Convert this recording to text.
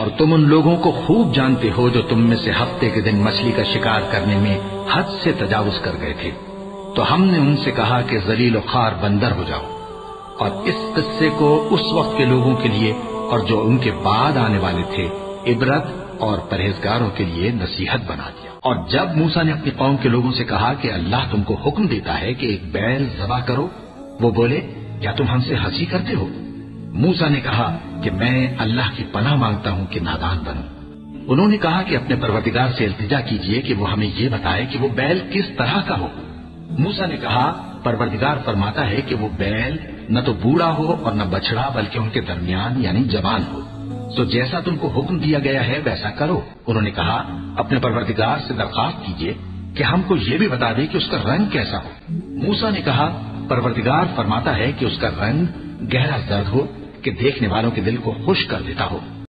और तुम उन लोगों को खूब जानते हो जो तुम में से हफ्ते के दिन मछली का शिकार करने में हद से तजावुज कर गए थे। तो हमने उनसे कहा कि जलील और खार बंदर हो जाओ, और इस किस्से को उस वक्त के लोगों के लिए और जो उनके बाद आने वाले थे इबरत और परहेजगारों के लिए नसीहत बना दिया। और जब मूसा ने अपनी कौम के लोगों से कहा कि अल्लाह तुमको हुक्म देता है कि एक बैल ज़बह करो, वो बोले, क्या तुम हमसे हंसी करते हो? मूसा ने कहा कि मैं अल्लाह की पनाह मांगता हूं कि नादान बनूं। उन्होंने कहा कि अपने परवरदिगार से इल्तिजा कीजिए कि वो हमें ये बताए कि वो बैल किस तरह का हो। मूसा ने कहा, परवरदिगार फरमाता है कि वो बैल न तो बूढ़ा हो और न बछड़ा, बल्कि उनके दरमियान यानी जवान हो। तो जैसा तुमको हुक्म दिया गया है वैसा करो। उन्होंने कहा, अपने परवरदिगार से दरखास्त कीजिए कि हमको ये भी बता दे कि उसका रंग कैसा हो। मूसा ने कहा, परवरदिगार फरमाता है कि उसका रंग गहरा जर्द हो कि देखने वालों के दिल को खुश कर देता हो।